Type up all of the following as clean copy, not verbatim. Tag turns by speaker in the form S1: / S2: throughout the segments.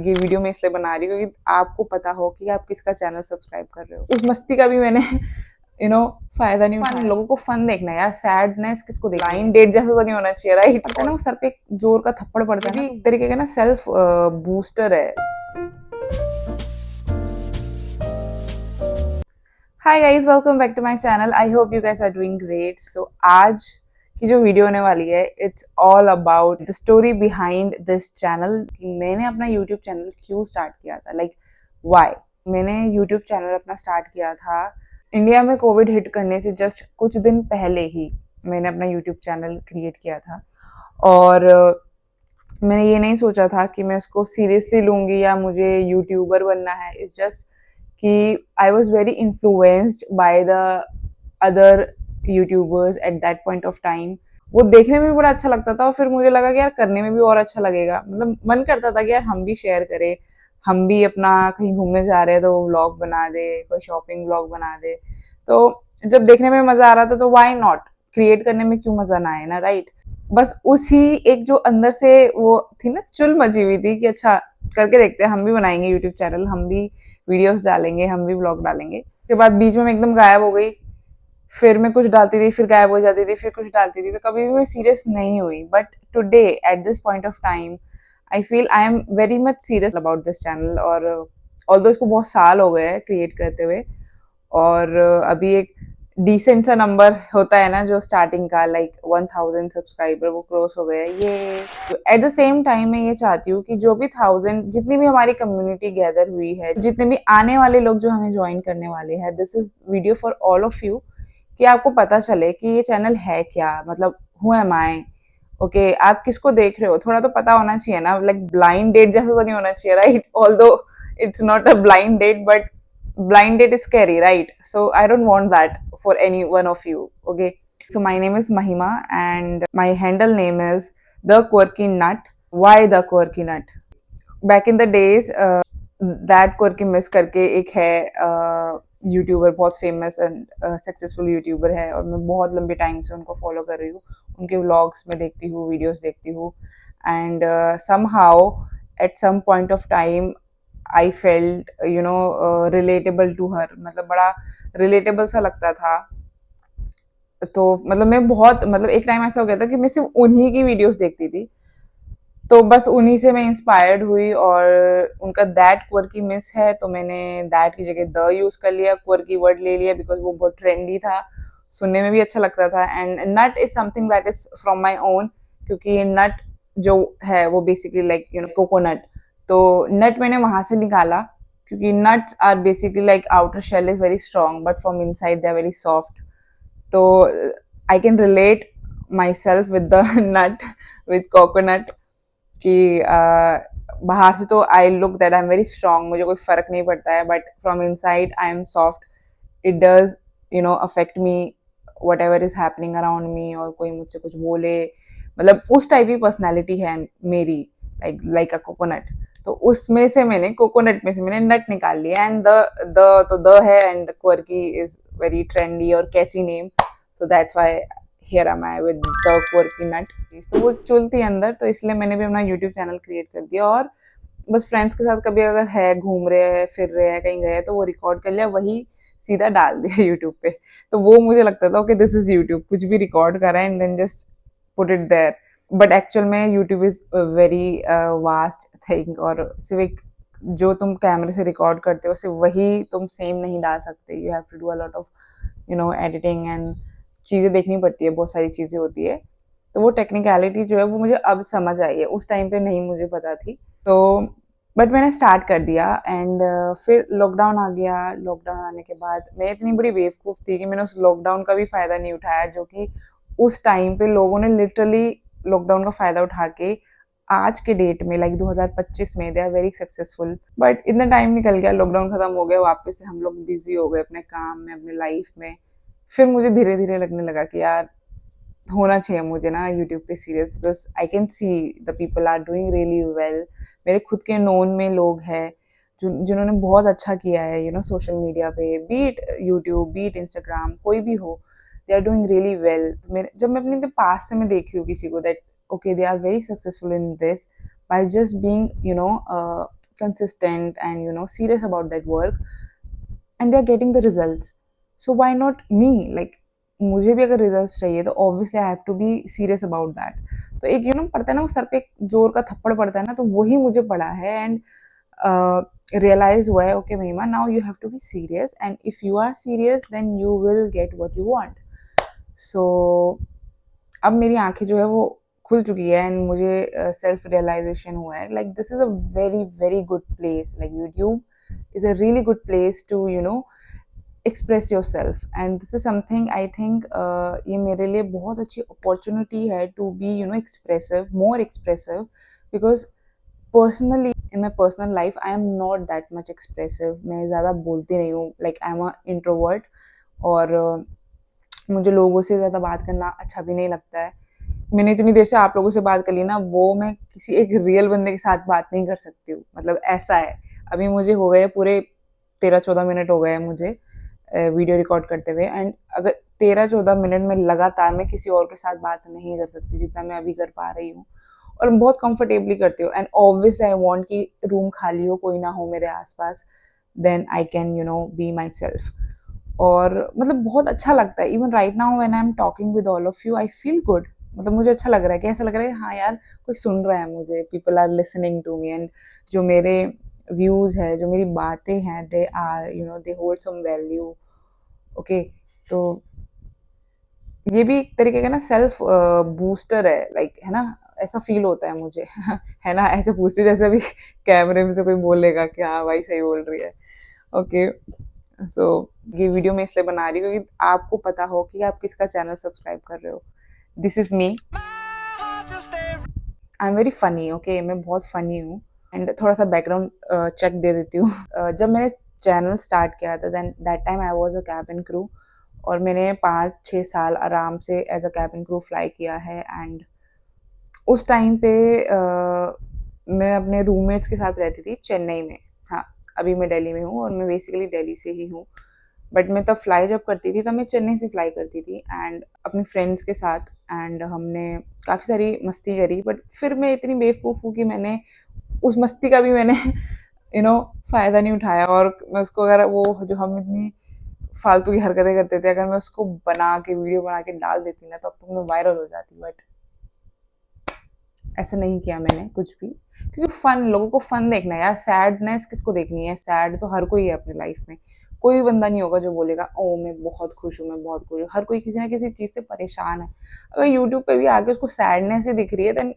S1: ये वीडियो मैं इसलिए बना रही हूँ क्योंकि आपको पता हो कि आप किसका चैनल सब्सक्राइब कर रहे हो। उस मस्ती का भी मैंने फायदा नहीं उठाया। लोगों को फन देखना है यार, सैडनेस किसको देखना है? लाइन डेट जैसा तो नहीं होना चाहिए, राइट? पता है ना, वो सर पे एक जोर का थप्पड़ पड़ता है ना, एक तरीके का ना सेल्फ बूस्टर है। Hi guys, welcome back to my channel. I hope you guys are doing great. So आज की जो वीडियो होने वाली है, it's all about the story behind this channel. मैंने अपना यूट्यूब चैनल क्यों स्टार्ट किया था, लाइक व्हाई मैंने यूट्यूब चैनल अपना स्टार्ट किया था। इंडिया में कोविड हिट करने से जस्ट कुछ दिन पहले ही मैंने अपना यूट्यूब चैनल क्रिएट किया था। और मैंने ये नहीं सोचा था कि मैं उसको सीरियसली लूंगी या मुझे यूट्यूबर बनना है। इट्स जस्ट कि I was very influenced by the other YouTubers at that point of time. वो देखने में भी बड़ा अच्छा लगता था और फिर मुझे लगा कि यार करने में भी और अच्छा लगेगा। मतलब मन करता था कि यार हम भी शेयर करें, हम भी अपना कहीं घूमने जा रहे हैं तो वो व्लॉग बना दे, कोई शॉपिंग व्लॉग बना दे। तो जब देखने में मजा आ रहा था तो व्हाई नॉट, क्रिएट करने में क्यों मजा ना आए ना, राइट? बस उसी एक जो अंदर से वो थी ना, चुल मची हुई थी कि अच्छा करके देखते हैं, हम भी बनाएंगे यूट्यूब चैनल, हम भी वीडियोस डालेंगे, हम भी ब्लॉग डालेंगे। उसके बाद बीच में मैं एकदम गायब हो गई। फिर मैं कुछ डालती थी, फिर गायब हो जाती थी, फिर कुछ डालती थी, तो कभी भी मैं सीरियस नहीं हुई। But today at this point of time I feel I am very much serious about this channel. और ऑल्दो इसको बहुत साल हो गए हैं क्रिएट करते हुए, और अभी एक डिसेंट सा नंबर होता है ना जो स्टार्टिंग का, लाइक 1000 सब्सक्राइबर वो क्रॉस हो गए ये। एट द सेम टाइम मैं ये चाहती हूँ कि जो भी 1000, जितनी भी हमारी कम्युनिटी गैदर हुई है, जितने भी आने वाले लोग जो हमें ज्वाइन करने वाले हैं, this is video for all of you, कि आपको पता चले कि ये चैनल है क्या, मतलब हु एम आई, ओके आप किसको देख रहे हो, थोड़ा तो पता होना चाहिए ना। लाइक ब्लाइंड डेट जैसा तो नहीं होना चाहिए, right? Although it's not a blind date, but blind date is scary, right? So I don't want that for any one of you. Okay, so my name is Mahima and my handle name is the quirky nut. Why the quirky nut? Back in the days, that quirky miss करके एक है YouTuber, बहुत famous and successful YouTuber है, और मैं बहुत लंबे time से उनको फॉलो कर रही हूँ। उनके व्लॉग्स में देखती हूँ, वीडियोस देखती हूँ, and somehow at some point of time I felt relatable to her, मतलब बड़ा रिलेटेबल सा लगता था। तो मतलब मैं बहुत, मतलब एक टाइम ऐसा हो गया था कि मैं सिर्फ उन्हीं की वीडियोस देखती थी, तो बस उन्हीं से मैं इंस्पायर्ड हुई। और उनका दैट क्वर्की मिस है तो मैंने दैट की जगह द यूज कर लिया, क्वर्की वर्ड ले लिया, बिकॉज वो बहुत ट्रेंडी था, सुनने में भी अच्छा लगता था। And nut is something that is from my own, क्योंकि नट जो है वो बेसिकली लाइक कोकोनट, तो नट मैंने वहां से निकाला, क्योंकि nuts are basically like outer shell is very strong but from inside they are very soft. तो I can relate myself with the nut, with coconut, कि बाहर से तो I look that I am very strong, मुझे कोई फर्क नहीं पड़ता है, but from inside I am soft. It does affect me whatever is happening around me, और कोई मुझसे कुछ बोले, मतलब उस टाइप की पर्सनैलिटी है मेरी, लाइक अ कोकोनट। तो उसमें से मैंने, कोकोनट में से मैंने नट निकाल लिया, एंड द तो द है, and quirky is very trendy और catchy name, so that's why here am I with the quirky nut. तो वो चुल थी अंदर, तो इसलिए मैंने भी अपना यूट्यूब चैनल क्रिएट कर दिया। और बस फ्रेंड्स के साथ कभी अगर है, घूम रहे हैं, फिर रहे हैं, कहीं गए तो वो रिकॉर्ड कर लिया, वही सीधा डाल दिया यूट्यूब पे। तो वो मुझे लगता था ओके दिस इज यूट्यूब, कुछ भी रिकॉर्ड करा and then just put it there. But actual में YouTube is very vast thing, और सिर्फ एक जो तुम कैमरे से रिकॉर्ड करते हो सिर्फ वही तुम सेम नहीं डाल सकते। You have to do a lot of editing and चीज़ें देखनी पड़ती है, बहुत सारी चीज़ें होती है। तो वो टेक्निकलिटी जो है वो मुझे अब समझ आई है, उस टाइम पे नहीं मुझे पता थी। तो बट मैंने स्टार्ट कर दिया, एंड फिर लॉकडाउन आ गया। लॉकडाउन आने के बाद मैं इतनी बड़ी बेवकूफ़ थी कि मैंने उस लॉकडाउन का भी फ़ायदा नहीं उठाया, जो कि उस टाइम पे लोगों ने लिटरली लॉकडाउन का फ़ायदा उठा के आज के डेट में, लाइक 2025 में, they are very successful. But इतना टाइम निकल गया, लॉकडाउन खत्म हो गया, वापस से हम लोग बिजी हो गए अपने काम में, अपने लाइफ में। फिर मुझे धीरे धीरे लगने लगा कि यार होना चाहिए मुझे ना यूट्यूब पे serious, because I can see the people are doing really well. मेरे खुद के नोन में लोग हैं जिन्होंने बहुत अच्छा किया है सोशल मीडिया पे, बीट यूट्यूब, बीट इंस्टाग्राम, कोई भी हो, they are doing really well. तो मेरे जब मैं अपने पास से मैं देखती हूँ किसी को, that okay they are very successful in this by just being consistent and serious about that work, and they are getting the results. So why not me? Like मुझे भी अगर रिजल्ट्स चाहिए तो obviously I have to be serious about that. तो एक पड़ता है ना, वो सर पे एक जोर का थप्पड़ पड़ता है ना, तो वही मुझे पड़ा है. एंड रियलाइज हुआ है, okay Mahima, now you have to be serious, and if you are serious then you will get what you want. So अब मेरी आंखें जो है वो खुल चुकी है, एंड मुझे सेल्फ रियलाइजेशन हुआ है, like this is a very very good place. Like YouTube is a really good place to express yourself, and this is something I think ये मेरे लिए बहुत अच्छी opportunity है to be expressive, more expressive, because personally in my personal life I am not that much expressive. मैं ज़्यादा बोलती नहीं हूँ, like I am a introvert, और मुझे लोगों से ज़्यादा बात करना अच्छा भी नहीं लगता है. मैंने इतनी देर से आप लोगों से बात कर ली ना, वो मैं किसी एक रियल बंदे के साथ बात नहीं कर सकती हूँ, मतलब ऐसा है. अभी मुझे हो गए पूरे 13-14 मिनट हो गए हैं मुझे वीडियो रिकॉर्ड करते हुए, एंड अगर 13-14 मिनट में लगातार मैं किसी और के साथ बात नहीं कर सकती जितना मैं अभी कर पा रही हूँ, और मैं बहुत कंफर्टेबली करती हूँ. एंड ऑब्वियसली आई वांट कि रूम खाली हो, कोई ना हो मेरे आसपास, then I can be my self. और मतलब बहुत अच्छा लगता है. Even right now when I am talking with all of you, I feel good. मतलब मुझे अच्छा लग रहा है कि ऐसा लग रहा है हाँ यार कोई सुन रहा है मुझे, people are listening to me, and जो मेरे व्यूज़ है, जो मेरी बातें हैं, they are they hold some value. Okay, तो ये भी एक तरीके का ना सेल्फ बूस्टर है, लाइक है ना, ऐसा फील होता है मुझे. है ना, ऐसे पूछती जैसे अभी कैमरे में से कोई बोलेगा कि हाँ भाई सही बोल रही है. ओके, सो ये वीडियो मैं इसलिए बना रही हूँ क्योंकि आपको पता हो कि आप किसका चैनल सब्सक्राइब कर रहे हो. This is me. I am very funny. Okay, मैं बहुत फनी हूँ. एंड थोड़ा सा बैकग्राउंड चेक दे देती हूँ. जब मैंने चैनल स्टार्ट किया था, then that time I was a cabin crew, और मैंने 5-6 साल आराम से as a cabin crew fly किया है. एंड उस टाइम पे मैं अपने रूममेट्स के साथ रहती थी चेन्नई में. हाँ, अभी मैं दिल्ली में हूँ और मैं बेसिकली दिल्ली से ही हूँ, बट मैं तब फ्लाई जब करती थी तब मैं चेन्नई से फ्लाई करती थी, एंड अपने फ्रेंड्स के साथ. एंड हमने काफ़ी सारी मस्ती करी, बट फिर मैं इतनी बेवकूफ़ हूँ कि मैंने उस मस्ती का भी मैंने फ़ायदा नहीं उठाया, और मैं उसको, अगर वो जो हम इतनी फालतू की हरकतें करते थे, अगर मैं उसको बना के वीडियो बना के डाल देती ना, तो अब तो मैं वायरल हो जाती. बट ऐसा नहीं किया मैंने कुछ भी, क्योंकि फन, लोगों को फन देखना है यार. सैडनेस किसको देखनी है? सैड तो हर कोई है अपनी लाइफ में. कोई बंदा नहीं होगा जो बोलेगा ओ मैं बहुत खुश हूँ, मैं बहुत खुश हूँ. हर कोई किसी ना किसी चीज़ से परेशान है. अगर यूट्यूब पे भी आके उसको सैडनेस ही दिख रही है, then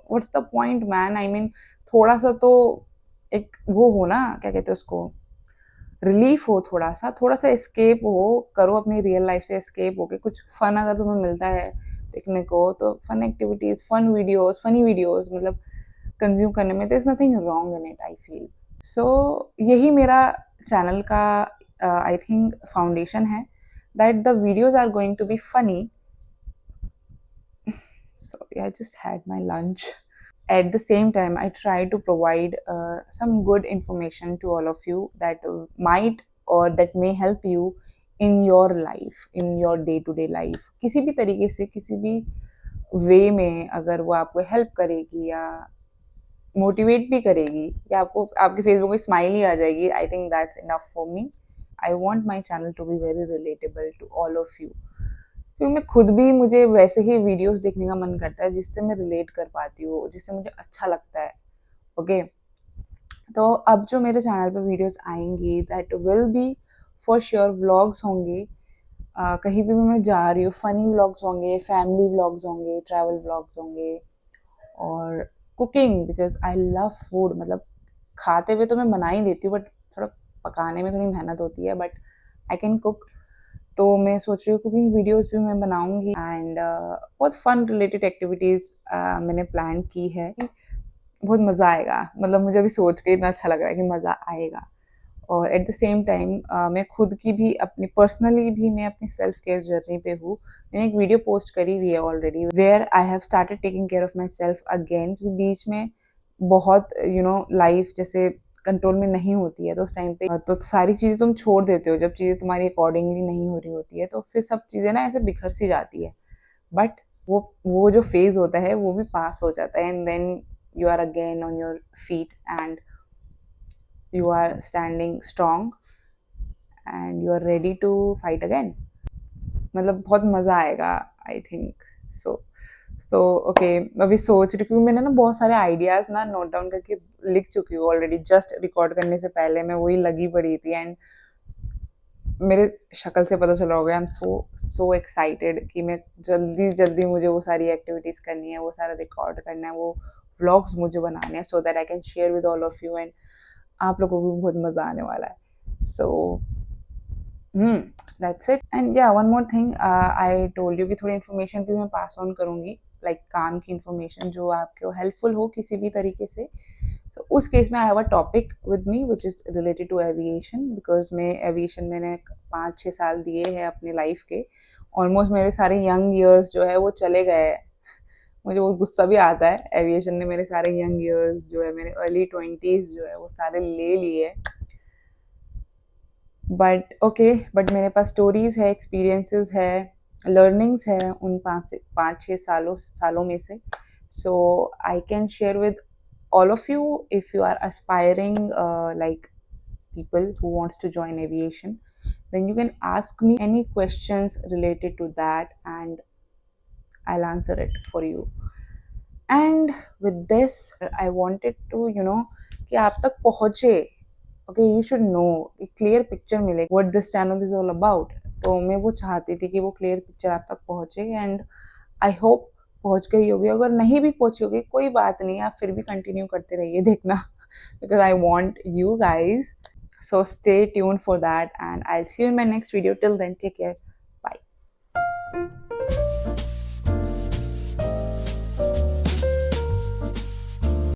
S1: what's the point man? I mean थोड़ा सा तो एक वो हो ना, क्या कहते हैं उसको, रिलीफ हो, थोड़ा सा एस्केप हो, करो अपनी रियल लाइफ से एस्केप हो के. कुछ फन अगर तुम्हें मिलता है देखने को, तो fun activities, fun videos, funny videos मतलब कंज्यूम करने में, there is nothing wrong in it, I feel. So यही मेरा चैनल का आई थिंक फाउंडेशन है, that the videos are going to be funny. Sorry, I just had my lunch. At the same time, I try to provide some good information to all of you that might or that may help you in your life, in your day-to-day life. किसी भी तरीके से, किसी भी वे में अगर वो आपको हेल्प करेगी या मोटिवेट भी करेगी, या आपको आपके फेस पे कोई स्माइल ही आ जाएगी, I think that's enough for me. I want my channel to be very relatable to all of you, क्योंकि मैं खुद भी, मुझे वैसे ही वीडियोस देखने का मन करता है जिससे मैं रिलेट कर पाती हूँ, जिससे मुझे अच्छा लगता है. ओके, तो अब जो मेरे चैनल पे वीडियोस आएंगी, that will be for sure vlogs होंगे. कहीं भी मैं जा रही हूँ, फनी व्लॉग्स होंगे, फैमिली व्लॉग्स होंगे, ट्रैवल व्लॉग्स होंगे, और cooking, because I love food. मतलब खाते हुए तो मैं बना ही देती हूँ, बट थोड़ा पकाने में थोड़ी मेहनत होती है, बट आई कैन कुक. तो मैं सोच रही हूँ कुकिंग वीडियोस भी मैं बनाऊंगी, एंड बहुत फन रिलेटेड एक्टिविटीज़ मैंने प्लान की है. बहुत मज़ा आएगा, मतलब मुझे अभी सोच के इतना अच्छा लग रहा है कि मज़ा आएगा. और एट द सेम टाइम मैं खुद की भी, अपनी पर्सनली भी मैं अपनी सेल्फ केयर जर्नी पे हूँ. मैंने एक वीडियो पोस्ट करी हुई है already, where I have started taking care of my self again. क्योंकि बीच में बहुत लाइफ जैसे कंट्रोल में नहीं होती है, तो उस टाइम पे तो सारी चीज़ें तुम छोड़ देते हो. जब चीज़ें तुम्हारी अकॉर्डिंगली नहीं हो रही होती है, तो फिर सब चीज़ें ना ऐसे बिखर सी जाती है. बट वो जो फेज़ होता है वो भी पास हो जाता है, and then you are again on your feet, and you are standing strong and you are ready to fight again. मतलब बहुत मज़ा आएगा I think so so okay अभी सोच रही हूँ क्योंकि मैंने ना बहुत सारे आइडियाज़ ना नोट डाउन करके लिख चुकी हूँ ऑलरेडी जस्ट रिकॉर्ड करने से पहले मैं वही लगी पड़ी थी एंड मेरे शक्ल से पता चल रहा होगा आई एम सो एक्साइटेड कि मैं जल्दी जल्दी मुझे वो सारी एक्टिविटीज़ करनी है वो सारा रिकॉर्ड करना है वो व्लॉग्स मुझे बनाने हैं so that I can share with all of you and आप लोगों को भी बहुत मज़ा आने वाला है सो दैट्स इट एंड या one more thing I told you कि थोड़ी इन्फॉर्मेशन भी मैं पास ऑन करूँगी लाइक काम की इन्फॉर्मेशन जो आपको हेल्पफुल हो किसी भी तरीके से so उस केस में I have a topic with me which is related to aviation because मैं एविएशन मैंने 5-6 साल दिए हैं अपनी लाइफ के ऑलमोस्ट मेरे सारे यंग ईयर्स जो है वो चले गए हैं मुझे वो गुस्सा भी आता है एविएशन ने मेरे सारे यंग ईयर्स जो है मेरे अर्ली 20s जो है वो सारे ले लिए बट ओके बट मेरे पास स्टोरीज है एक्सपीरियंसेस है लर्निंग्स है उन 5-6 सालों में से so I can share with all of you if you are aspiring like people who wants to join aviation then you can ask me any questions related to that and I'll answer it for you and with this I wanted to कि आप तक पहुँचे okay you should know एक clear picture मिले what this channel is all about तो मैं वो चाहती थी कि वो clear picture आप तक पहुँचे and I hope पहुंच गई होगी अगर नहीं भी पहुंची होगी कोई बात नहीं आप फिर भी कंटिन्यू करते रहिए देखना because I want you guys so stay tune for that and I will see you in my next video till then take care bye